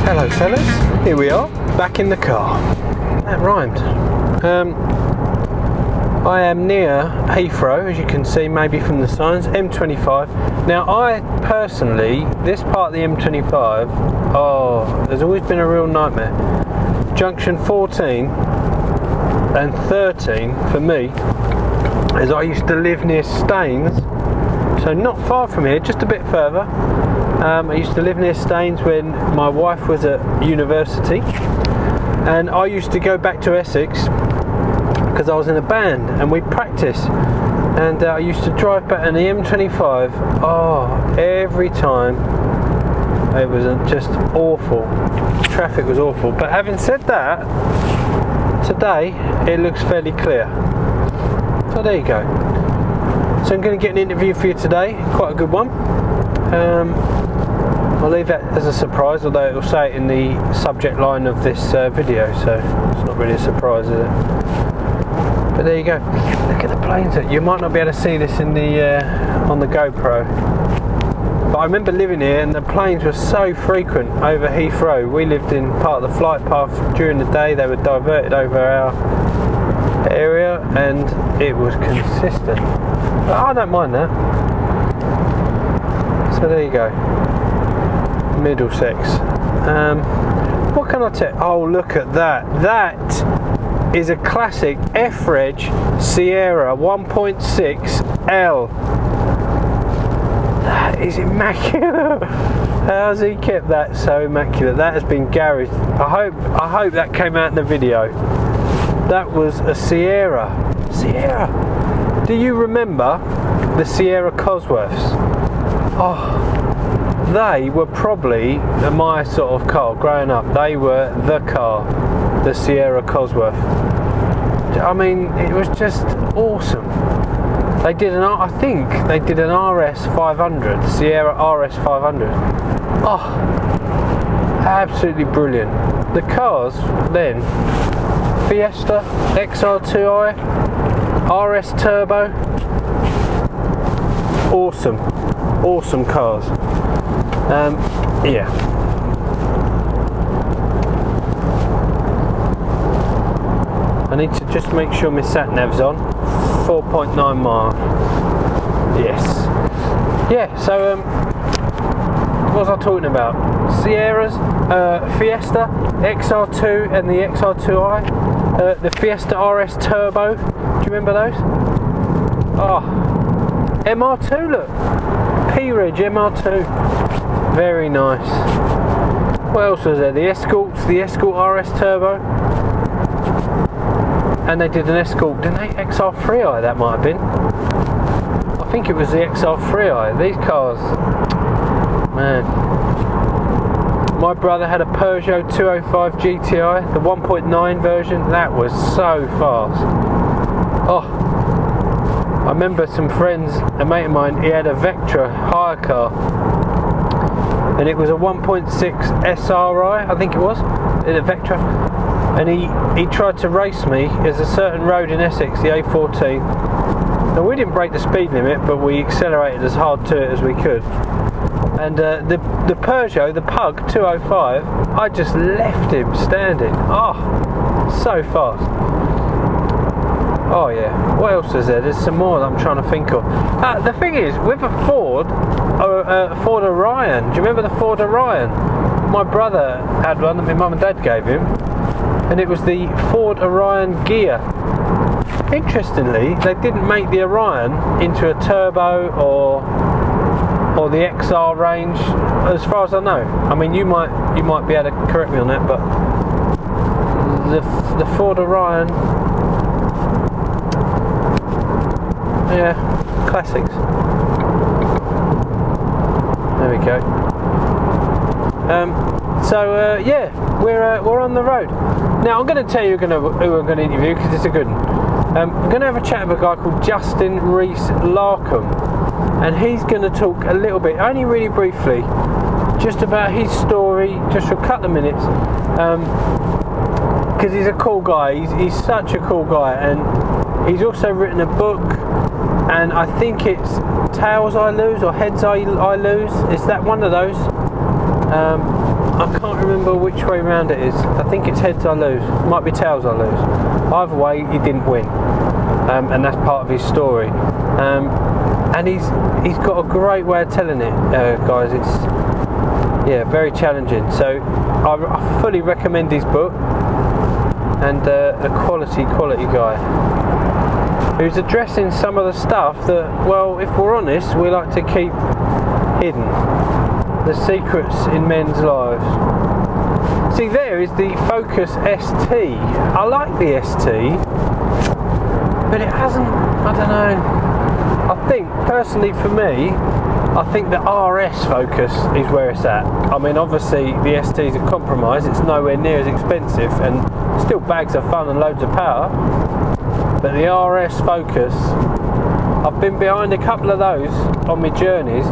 Hello fellas, here we are, back in the car. That rhymed. I am near Heathrow, as you can see maybe from the signs, M25. Now I personally, this part of the M25, oh, there's always been a real nightmare. Junction 14 and 13 for me, as I used to live near Staines, so not far from here, just a bit further. I used to live near Staines when my wife was at university, and I used to go back to Essex because I was in a band and we'd practice, and I used to drive back on the M25. Oh, every time it was just awful. Traffic was awful. But having said that, today it looks fairly clear. So there you go. So I'm going to get an interview for you today, quite a good one. I'll leave that as a surprise, although it will say it in the subject line of this video, so it's not really a surprise, is it? But there you go. Look at the planes. You might not be able to see this in the on the GoPro, but I remember living here and the planes were so frequent over Heathrow. We lived in part of the flight path during the day. They were diverted over our area and it was consistent. But I don't mind that. So there you go. Middlesex. What can I tell? Oh, look at that. That is a classic F-Reg Sierra 1.6L. That is immaculate. How's he kept that so immaculate? That has been garaged. I hope that came out in the video. That was a Sierra. Sierra. Do you remember the Sierra Cosworths? Oh, they were probably my sort of car growing up. They were the car, the Sierra Cosworth. I mean, it was just awesome. They did I think they did an RS 500, Sierra RS 500. Oh, absolutely brilliant. The cars then, Fiesta, XR2i, RS Turbo, awesome cars. Yeah. I need to just make sure my sat nav's on. 4.9 miles. Yes. Yeah, so what was I talking about? Sierras, Fiesta, XR2 and the XR2i, the Fiesta RS Turbo. Do you remember those? Oh, MR2, look. P-Reg MR2. Very nice. What else was there? The Escorts, the Escort RS Turbo. And they did an Escort, didn't they? XR3i, that might have been. I think it was the XR3i. These cars, man. My brother had a Peugeot 205 GTI, the 1.9 version. That was so fast. Oh, I remember some friends, a mate of mine, he had a Vectra hire car, and it was a 1.6 SRI, I think it was, in a Vectra, and he tried to race me. There's a certain road in Essex, the A14. Now we didn't break the speed limit, but we accelerated as hard to it as we could. And the Peugeot, the Pug 205, I just left him standing. Oh, so fast. Oh yeah, what else is there? There's some more that I'm trying to think of. The thing is, with a Ford Orion, do you remember the Ford Orion? My brother had one that my mum and dad gave him, and it was the Ford Orion Gear. Interestingly, they didn't make the Orion into a turbo or the XR range, as far as I know. I mean, you might be able to correct me on that, but the Ford Orion, yeah, classics. There we go. Yeah, we're on the road now. I'm going to tell you who we're going to interview, because it's a good one. I'm going to have a chat with a guy called Justyn Rees Larcombe, and he's going to talk a little bit, only really briefly, just about his story, just for a couple of minutes, because he's a cool guy. He's such a cool guy, and he's also written a book, and I think it's Tails I Lose or Heads I Lose. Is that one of those? I can't remember which way round it is. I think it's Heads I Lose. It might be Tails I Lose. Either way, he didn't win, and that's part of his story. And he's got a great way of telling it, guys. It's very challenging. So I fully recommend his book, and a quality guy who's addressing some of the stuff that, well, if we're honest, we like to keep hidden. The secrets in men's lives. See, there is the Focus ST. I like the ST, but it hasn't, I don't know. I think, personally for me, I think the RS Focus is where it's at. I mean, obviously, the ST is a compromise. It's nowhere near as expensive, and still bags of fun and loads of power. But the RS Focus, I've been behind a couple of those on my journeys,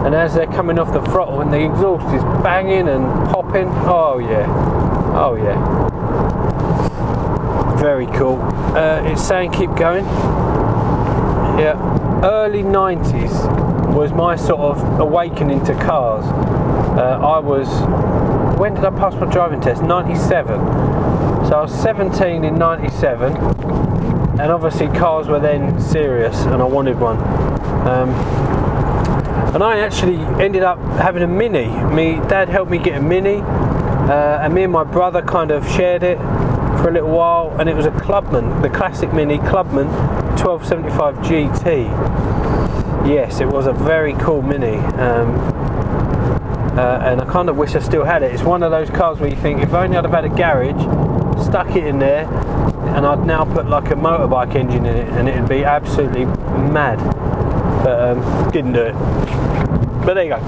and as they're coming off the throttle and the exhaust is banging and popping, oh yeah, very cool. It's saying keep going. Yeah, early 90s was my sort of awakening to cars. When did I pass my driving test? 97. So I was 17 in 97, and obviously cars were then serious, and I wanted one. And I actually ended up having a Mini. My dad helped me get a Mini, and me and my brother kind of shared it for a little while, and it was a Clubman, the classic Mini Clubman 1275 GT. Yes, it was a very cool Mini, and I kind of wish I still had it. It's one of those cars where you think, if only I'd have had a garage, stuck it in there, and I'd now put like a motorbike engine in it, and it'd be absolutely mad. But didn't do it. But there you go.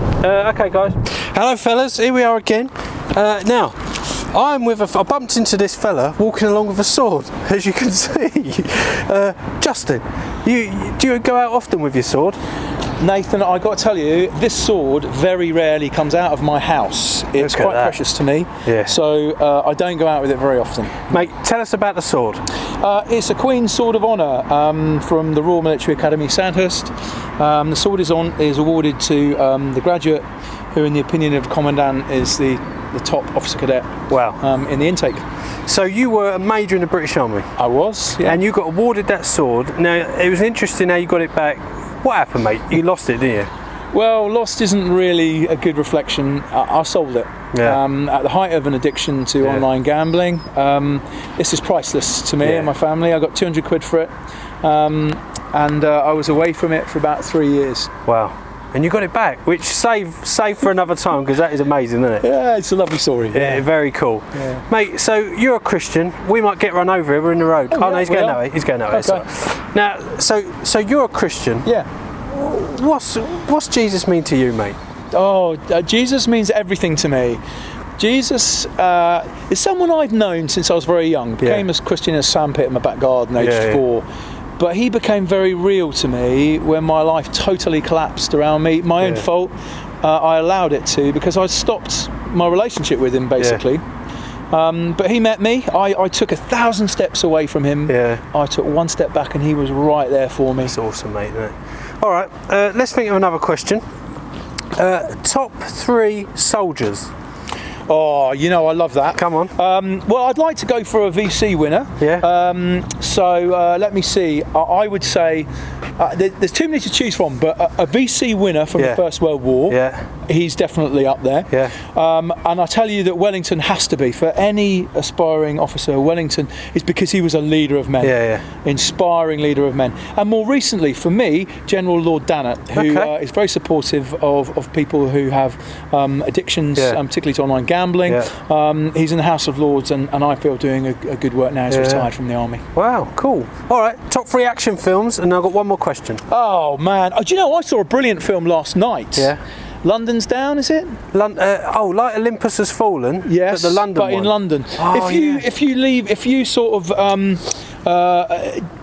Okay, guys. Hello, fellas. Here we are again. Now, I bumped into this fella walking along with a sword, as you can see. Justyn, do you go out often with your sword? Nathan, I got to tell you, this sword very rarely comes out of my house. It's quite precious to me, so I don't go out with it very often. Mate, tell us about the sword. It's a Queen's Sword of Honour from the Royal Military Academy, Sandhurst. The sword is awarded to the graduate who, in the opinion of the Commandant, is the top officer cadet. Wow. In the intake. So you were a major in the British Army? I was, yeah. And you got awarded that sword. Now, it was interesting how you got it back. What happened, mate? You lost it, didn't you? Well, lost isn't really a good reflection. I sold it. Yeah. At the height of an addiction to online gambling. This is priceless to me and my family. I got 200 quid for it. And I was away from it for about 3 years. Wow. And you got it back, which save for another time, because that is amazing, isn't it? Yeah, it's a lovely story. Yeah, very cool. Yeah. Mate, so you're a Christian. We might get run over here. We're in the road. Oh no, he's going that way. He's going that way. Okay. Now, so you're a Christian. Yeah. What's Jesus mean to you, mate? Oh, Jesus means everything to me. Jesus is someone I've known since I was very young. Became as Christian as sandpit in my back garden, aged 4. But he became very real to me when my life totally collapsed around me. My own fault. I allowed it to, because I stopped my relationship with him, basically. But he met me. I took 1,000 steps away from him. I took one step back, and he was right there for me. That's awesome, mate. All right, let's think of another question. Top 3 soldiers. Oh, you know, I love that. Come on. Well, I'd like to go for a VC winner. So let me see. I would say there's too many to choose from, but a VC winner from the First World War. He's definitely up there. And I tell you that Wellington has to be, for any aspiring officer. Wellington is because he was a leader of men, inspiring leader of men. And more recently, for me, General Lord Dannatt, who is very supportive of people who have addictions, particularly to online gambling. He's in the House of Lords, and I feel doing a good work now. He's retired from the army. Wow, cool. All right, top 3 action films, and I've got one more question. Oh man, do you know, I saw a brilliant film last night. London's Down, is it? Like Olympus Has Fallen. Yes, but the London one. In London. If you sort of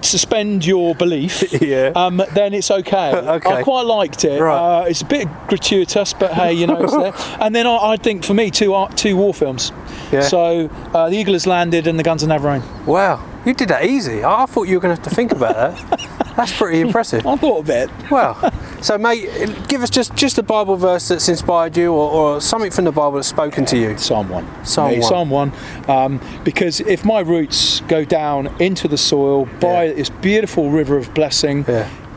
suspend your belief, then it's okay. I quite liked it. Right. It's a bit gratuitous, but hey, you know, it's there. And then I think for me, two war films. Yeah. So The Eagle Has Landed and The Guns of Navarone. Wow, you did that easy. I thought you were going to have to think about that. That's pretty impressive. I thought a bit. Well, so mate, give us just a Bible verse that's inspired you, or something from the Bible that's spoken to you. Psalm 1. Psalm 1. Because if my roots go down into the soil by this beautiful river of blessing,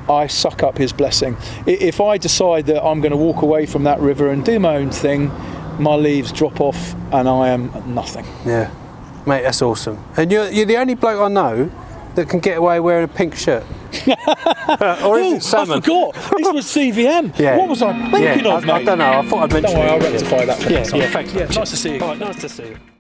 I suck up his blessing. If I decide that I'm going to walk away from that river and do my own thing, my leaves drop off and I am nothing. Yeah, mate, that's awesome. And you're the only bloke I know that can get away wearing a pink shirt. Or is it salmon? I forgot. This was CVM. Yeah. What was I thinking of, mate? I don't know. I thought I'd mention it. Don't worry, I'll rectify that. Yeah, thanks. Yeah, nice to see you. All right, nice to see you.